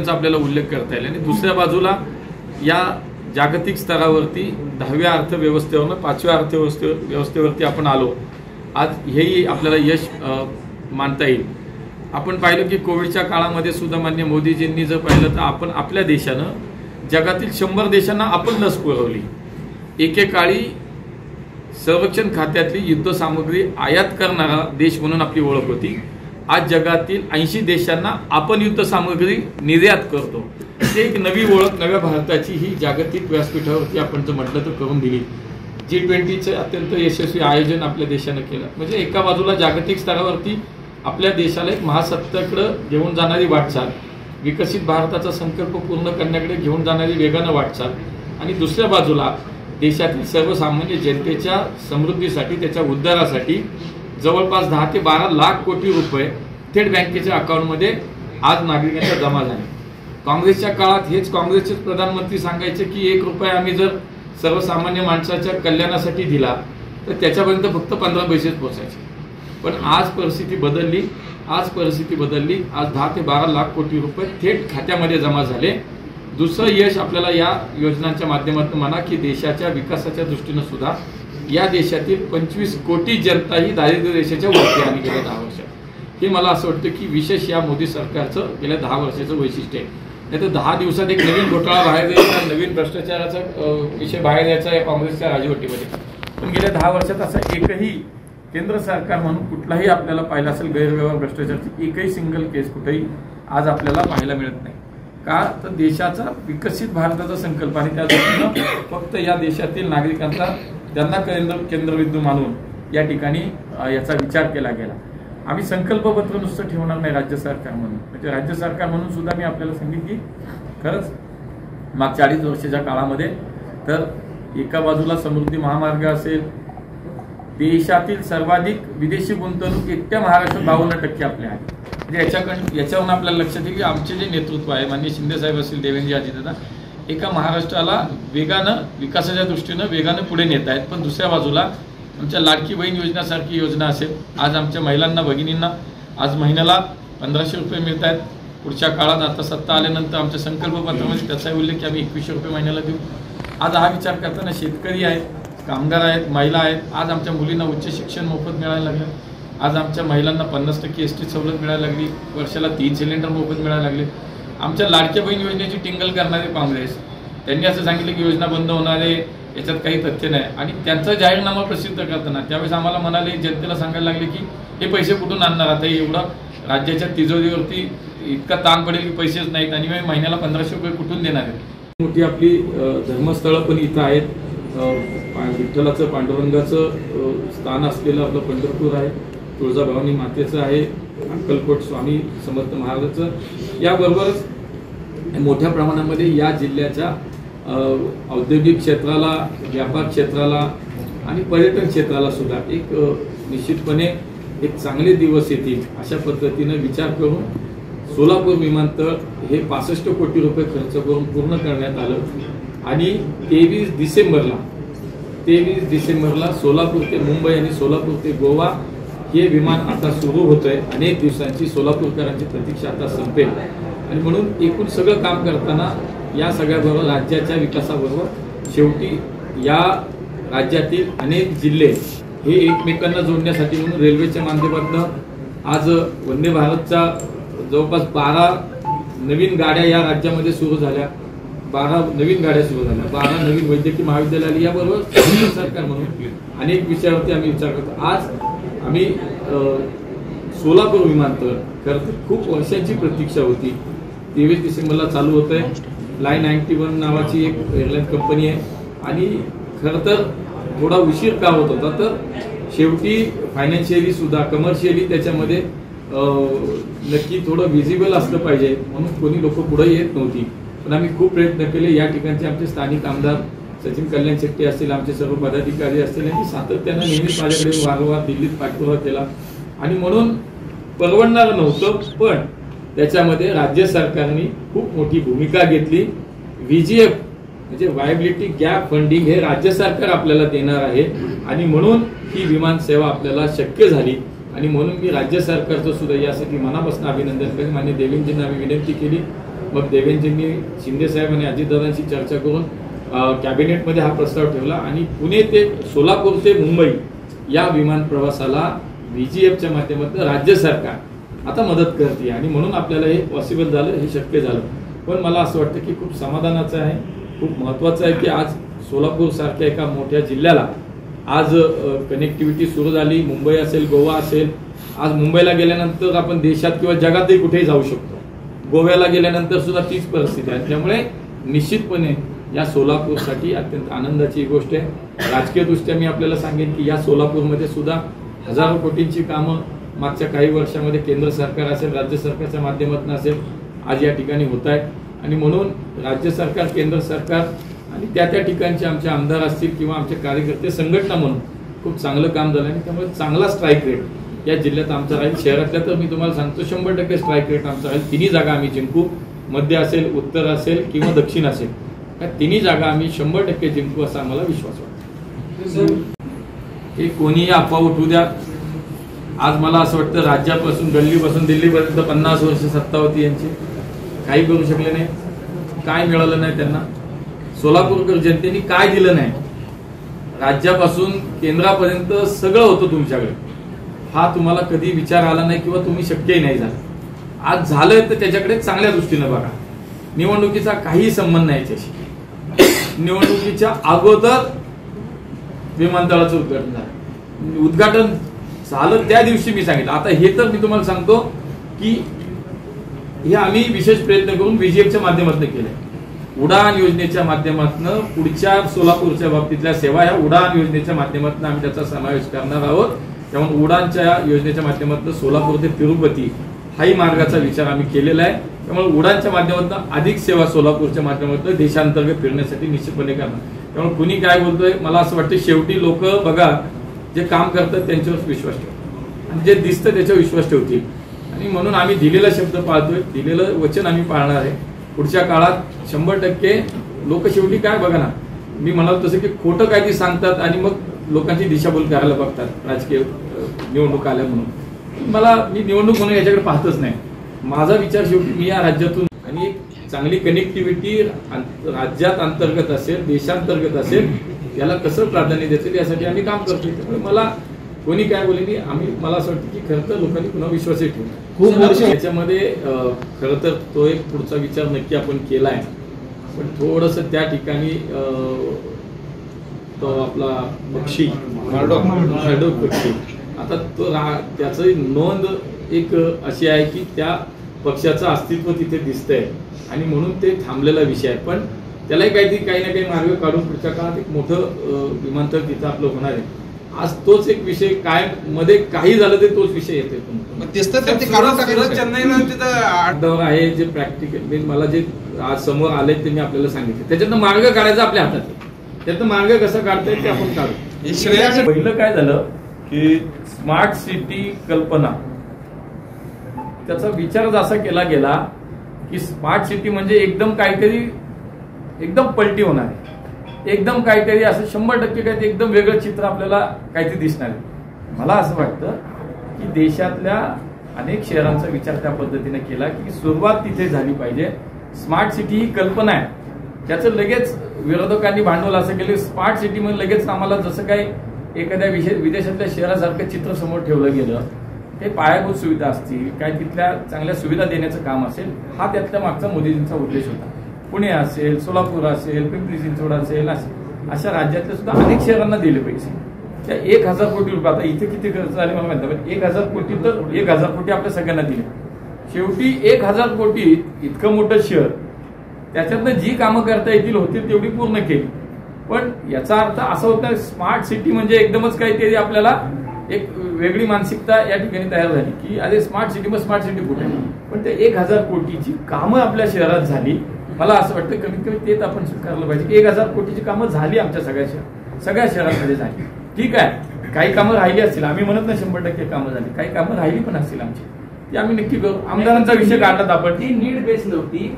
गोष्टींचा आपल्याला उल्लेख करता येईल। आणि दुसऱ्या बाजूला या जागतिक स्तरावरती 10व्या अर्थव्यवस्थेवरून 5व्या अर्थव्यवस्थेवरती आपण आलो। आज हेही आपल्याला यश मानता येईल। आपण पाहिलं की कोविडच्या काळामध्ये सुद्धा माननीय मोदीजींनी जर पाहिलं तर आपण आपल्या देशानं जगातील 100 देशांना आपण लस पुरवली। एकेकाळी संरक्षण खात्यातली युद्ध सामग्री आयात करणारा देश म्हणून आपली ओळख होती। आज जगातील 80 देशांना आपण युद्ध सामग्री निर्यात करतो। ते एक नवी ओळख नव्या भारताची ही जागतिक व्यासपीठावरती आपण जर म्हटलं तर करून दिली। G20चे अत्यंत यशस्वी आयोजन आपल्या देशाने केलं। म्हणजे एका बाजूला जागतिक स्तरावरती आपल्या देशाला एक महासत्तेकडे घेऊन जाणारी वाटचाल, विकसित भारताचा संकल्प पूर्ण करण्याकडे घेऊन जाणारी वेगाने वाटचाल, आणि दुसऱ्या बाजूला देशातील सर्वसामान्य जनतेच्या समृद्धीसाठी त्याच्या उद्धारासाठी जवळपास 10 ते 12 लाख कोटी रुपये थेट बँकेच्या अकाउंटमध्ये आज नागरिकांच्या जमा झाले। काँग्रेसच्या काळात हेच काँग्रेसचे प्रधानमंत्री सांगायचे की 1 रुपया आम्ही जर सर्वसामान्य माणसाच्या कल्याणासाठी दिला तर त्याच्यापर्यंत फक्त 15 पैसेच पोहोचायचे। पण आज परिस्थिती बदलली। आज 10 ते 12 लाख कोटी रुपये थेट खात्यामध्ये जमा झाले। दुसरं यश आपल्याला या योजनांच्या माध्यमातून म्हणा की देशाच्या विकासाच्या दृष्टीने सुद्धा या देशातील 25 कोटी जनता ही दारिद्र्य रेषेच्या वरती आली गेल्या 10 वर्षात। हे मला असं वाटतं की विशेष या मोदी सरकारचं गेल्या 10 वर्षाचं वैशिष्ट्य आहे। नाही तर 10 दिवसात एक नवीन घोटाळा बाहेर यायचा, नवीन भ्रष्टाचाराचा विषय बाहेर यायचा या काँग्रेसच्या राजवटीमध्ये। पण गेल्या 10 वर्षात असं एकही केंद्र सरकार म्हणून कुठलाही आपल्याला पाहिलं असेल गैरव्यवहार भ्रष्टाचाराची एकही सिंगल केस कुठेही आज आपल्याला पाहायला मिळत नाही। का तर देशाचा विकसित भारताचा संकल्प आणि त्या दृष्टीनं फक्त या देशातील नागरिकांचा त्यांना केंद्रबिंदू मानून या ठिकाणी याचा विचार केला गेला। आम्ही संकल्पपत्र नुसतं ठेवणार नाही राज्य सरकार म्हणून। म्हणजे राज्य सरकार म्हणून सुद्धा मी आपल्याला सांगितलं की खरंच मागच्या 2.5 वर्षाच्या काळामध्ये तर एका बाजूला समृद्धी महामार्ग असेल, देशातील सर्वाधिक विदेशी गुंतवणूक एकट्या महाराष्ट्रात 52% आपल्या आहे। म्हणजे याच्यावरून आपल्याला लक्षात येईल की आमचे जे नेतृत्व आहे माननीय शिंदे साहेब असतील, देवेंद्रजी अजितदादा, एका महाराष्ट्राला वेगानं विकासाच्या दृष्टीनं वेगानं पुढे नेत आहेत। पण दुसऱ्या बाजूला आमच्या लाडकी बहीण योजनासारखी योजना असेल, आज आमच्या महिलांना भगिनींना आज महिन्याला 1500 रुपये मिळत आहेत। पुढच्या काळात आता सत्ता आल्यानंतर आमच्या संकल्पपत्रामध्ये त्याचाही उल्लेख की आम्ही 2100 रुपये महिन्याला देऊ। आज हा विचार करताना शेतकरी आहेत, कामगार आहेत, महिला आहेत, आज आमच्या मुलींना उच्च शिक्षण मोफत मिळायला लागलं। आज आमच्या महिलांना 50% ST सवलत मिळायला लागली, वर्षाला 3 सिलेंडर मोफत मिळायला लागले। आमच्या लाडक्या बहीण योजनेची टिंगल करणारे काँग्रेस त्यांनी असं सांगितलं की योजना बंद होणार आहे, याच्यात काही तथ्य नाही। आणि त्यांचा जाहीरनामा प्रसिद्ध करताना त्यावेळेस आम्हाला म्हणाले, जनतेला सांगायला लागले की हे पैसे कुठून आणणार, आता एवढं राज्याच्या तिजोरीवरती इतका ताण पडेल की पैसेच नाहीत आणि महिन्याला 1500 रुपये कुठून देणार आहेत। मोठी आपली धर्मस्थळं पण इथं आहेत। विठ्ठलाचं पांडुरंगाचं स्थान असलेलं आपलं पंढरपूर आहे, तुळजाभवानी मातेचं आहे, अक्कलकोट स्वामी समर्थ महाराजांचं, याबरोबरच मोठ्या प्रमाणामध्ये या जिल्ह्याच्या औद्योगिक क्षेत्राला, व्यापार क्षेत्राला आणि पर्यटन क्षेत्राला सुद्धा एक निश्चितपणे एक चांगले दिवस येतील अशा पद्धतीने विचार करून सोलापूर विमानतळ हे 65 कोटी रुपये खर्च करून पूर्ण करण्यात आलं। आणि 23 डिसेंबरला सोलापूर ते मुंबई आणि सोलापूर ते गोवा हे विमान आता सुरू होतंय। अनेक दिवसांची सोलापूरकरांची प्रतीक्षा आता संपेल। आणि म्हणून एकूण सगळं काम करताना या सगळ्याबरोबर राज्याच्या विकासाबरोबर शेवटी या राज्यातील अनेक जिल्हे हे एकमेकांना जोडण्यासाठी म्हणून रेल्वेच्या माध्यमातून आज वंदे भारतच्या जवळपास 12 नवीन गाड्या या राज्यामध्ये सुरू झाल्या। 12 नवीन गाड्या सुरू झाल्या, 12 नवीन वैद्यकीय महाविद्यालय आली। याबरोबर सरकार म्हणून अनेक विषयावरती आम्ही विचार करतो। आज आम्ही सोलापूर विमानतळ खरं तर खूप वर्षांची प्रतीक्षा होती। 23 डिसेंबरला चालू होत आहे। Line 91 नावाची एक एअरलाईन कंपनी आहे आणि खरं तर थोडा उशीर का होत होता तर शेवटी फायनान्शियली सुद्धा कमर्शियली त्याच्यामध्ये नक्की थोडं विजिबल असलं पाहिजे म्हणून कोणी लोक पुढे येत नव्हती। पण आम्ही खूप प्रयत्न केले। या ठिकाणचे आमचे स्थानिक आमदार सचिन कल्याण शेट्टी असतील, आमचे सर्व पदाधिकारी असतील यांनी सातत्यानं नेहमीच माझ्याकडे वारंवार दिल्लीत पाठपुरावा केला आणि म्हणून परवडणार नव्हतं। पण त्याच्यामध्ये राज्य सरकारने खूप मोठी भूमिका घेतली। VGF म्हणजे व्हायबिलिटी गॅप फंडिंग हे राज्य सरकार आपल्याला देणार आहे आणि म्हणून ही विमान सेवा आपल्याला शक्य झाली। आणि म्हणून मी राज्य सरकारचं सुद्धा यासाठी मनापासून अभिनंदन करेन। माननीय देवेंद्रजींना आम्ही विनंती केली मग देवेंद्रजींनी शिंदे साहेब आणि अजितदादांशी चर्चा करून कॅबिनेटमध्ये हा प्रस्ताव ठेवला आणि पुणे ते सोलापूर ते मुंबई या विमान प्रवासाला VGFच्या माध्यमातून राज्य सरकार आता मदत करते आणि म्हणून आपल्याला हे पॉसिबल झालं, हे शक्य झालं. पण मला असं वाटतं की खूप समाधानाचं आहे, खूप महत्त्वाचं आहे की आज सोलापूर सारख्या एका मोठ्या जिल्ह्याला आज कनेक्टिव्हिटी सुरू झाली. मुंबई असेल, गोवा असेल. आज मुंबईला गेल्यानंतर आपण देशात किंवा जगातही कुठेही जाऊ शकतो. गोव्याला गेल्यानंतर सुद्धा तीच परिस्थिती आहे. त्यामुळे निश्चितपणे या सोलापूरसाठी अत्यंत आनंदाची गोष्ट आहे. राजकीय दृष्ट्या मी आपल्याला सांगेन की या सोलापूरमध्ये सुद्धा हजारो कोटींची कामं मागच्या काही वर्षामध्ये केंद्र सरकार असेल, राज्य सरकारच्या माध्यमातून असेल, आज या ठिकाणी होत आहेत. आणि म्हणून राज्य सरकार, केंद्र सरकार आणि त्या ठिकाणचे आमचे आमदार असतील किंवा आमचे कार्यकर्ते संघटना म्हणून खूप चांगलं काम झालं आणि त्यामुळे चांगला स्ट्राईक रेट या जिल्ह्यात आमचा राहील. शहरातल्या तर मी तुम्हाला सांगतो 100% स्ट्राईक रेट आमचा राहील. तिन्ही जागा आम्ही जिंकू. मध्य असेल, उत्तर असेल किंवा दक्षिण असेल, या तिन्ही जागा आम्ही 100% जिंकू असा आम्हाला विश्वास वाटतो. हे कोणीही अफवा उठू द्या. आज मला असं वाटतं राज्यापासून गल्लीपासून दिल्लीपर्यंत 50 वर्ष सत्ता होती यांची, काही करू शकले नाही. काय मिळालं नाही त्यांना? सोलापूरकर जनतेने काय दिलं नाही? राज्यापासून केंद्रापर्यंत सगळं होतं तुमच्याकडे. हा तुम्हाला कधी विचार आला नाही किंवा तुम्ही शक्यही नाही झालं. आज झालंय तर त्याच्याकडे चांगल्या दृष्टीनं बघा. निवडणुकीचा काही संबंध नाही याच्याशी. निवडणुकीच्या अगोदर विमानतळाचं उद्घाटन झालं. उद्घाटन झालं त्या दिवशी मी सांगितलं. आता हे तर मी तुम्हाला सांगतो की हे आम्ही विशेष प्रयत्न करून VGFच्या माध्यमातून केले. उडान योजनेच्या माध्यमातून पुढच्या सोलापूरच्या बाबतीतल्या सेवा या उडान योजनेच्या माध्यमातून आम्ही त्याचा समावेश करणार आहोत. त्यामुळे उडानच्या योजनेच्या माध्यमातून सोलापूर ते तिरुपती हाही मार्गाचा विचार आम्ही केलेला आहे. त्यामुळे उडानच्या माध्यमातून अधिक सेवा सोलापूरच्या माध्यमातून देशांतर्गत फिरण्यासाठी निश्चितपणे करणार. त्यामुळे कुणी काय बोलतोय, मला असं वाटतं शेवटी लोक बघा जे काम करतात त्यांच्यावर विश्वास ठेवतात आणि जे दिसतं त्याच्यावर विश्वास ठेवतील. आणि म्हणून आम्ही दिलेला शब्द पाळतोय, दिलेलं वचन आम्ही पाळणार आहे. पुढच्या काळात 100% लोक शेवटी काय बघा ना, मी म्हणालो तसं की खोटं काहीतरी सांगतात आणि मग लोकांची दिशाभूल करायला बघतात राजकीय निवडणूक आल्या म्हणून. मी निवडणूक म्हणून याच्याकडे पाहतच नाही. माझा विचार शेवटी मी या राज्यातून आणि एक चांगली कनेक्टिव्हिटी राज्यात अंतर्गत असेल, देशांतर्गत असेल, याला कसं प्राधान्य द्यायचं यासाठी आम्ही काम करतो. त्यामुळे मला कोणी काय बोलले मला असं वाटतं की खरं तर लोकांनी पुन्हा विश्वासही ठेवला. खूप वर्ष याच्यामध्ये खरं तर तो एक पुढचा विचार नक्की आपण केलाय. पण थोडंसं त्या ठिकाणी तो आपला पक्षी पक्षी आता तो त्याची नोंद एक अशी आहे की त्या पक्षाचं अस्तित्व तिथे दिसतंय आणि म्हणून ते थांबलेला विषय आहे. पण त्यालाही काही ना काही मार्ग काढून पुढच्या काळात एक मोठं विमानतळ तिथं आपलं होणार आहे. आज तोच एक विषय काय मध्ये काही झालं ते तोच विषय येते. चेन्नईला आहे जे प्रॅक्टिकल मला जे आज समोर आले ते मी आपल्याला सांगितले. त्याच्यातनं मार्ग काढायचा आपल्या हातात आहे. त्यातनं मार्ग कसा काढता येईल ते आपण काढू. पहिलं काय झालं की स्मार्ट सिटी कल्पना त्याचा विचार असा केला गेला की स्मार्ट सिटी म्हणजे एकदम काहीतरी एकदम पलटी होणार आहे, एकदम काहीतरी असं 100% काहीतरी एकदम वेगळं चित्र आपल्याला काहीतरी दिसणार आहे. मला असं वाटतं की देशातल्या अनेक शहरांचा विचार त्या पद्धतीने केला की सुरुवात तिथे झाली पाहिजे. स्मार्ट सिटी ही कल्पना आहे, त्याचं लगेच विरोधकांनी भांडवल असं केलं स्मार्ट सिटी मध्ये लगेच आम्हाला जसं काही एखाद्या विदेशातल्या शहरासारखं चित्र समोर ठेवलं गेलं. ते पायाभूत सुविधा असतील, काय तिथल्या चांगल्या सुविधा देण्याचं काम असेल, हा त्यातल्या मागचा मोदीजींचा उद्देश होता. पुणे असेल, सोलापूर असेल, पिंपरी चिंचवड असेल, अशा राज्यातल्या सुद्धा अनेक शहरांना दिले पैसे. त्या 1000 कोटी रुपये आता इथे किती खर्च झाले मला माहिती, पण 1000 कोटी तर 1000 कोटी आपल्या सगळ्यांना दिले. शेवटी 1000 कोटी इतकं मोठं शहर, त्याच्यातनं जी कामं करता येतील होतील तेवढी पूर्ण केली. पण याचा अर्थ असा होता स्मार्ट सिटी म्हणजे एकदमच काहीतरी आपल्याला एक वेगळी मानसिकता या ठिकाणी तयार झाली की अरे स्मार्ट सिटी मग स्मार्ट सिटी कुठे. पण ते 1000 कोटीची कामं आपल्या शहरात झाली. मला असं वाटतं कमीत कमी तेच आपण स्वीकारलं पाहिजे की 1000 कोटीची कामं झाली आमच्या सगळ्या शहरांमध्ये झाली. ठीक आहे, काही कामं राहिली असतील, आम्ही म्हणत नाही 100% कामं झाली, काही कामं राहिली पण असतील आमची, ती आम्ही नक्की करू. आमदारांचा विषय काढलात आपण, ती नीड बेस नव्हती.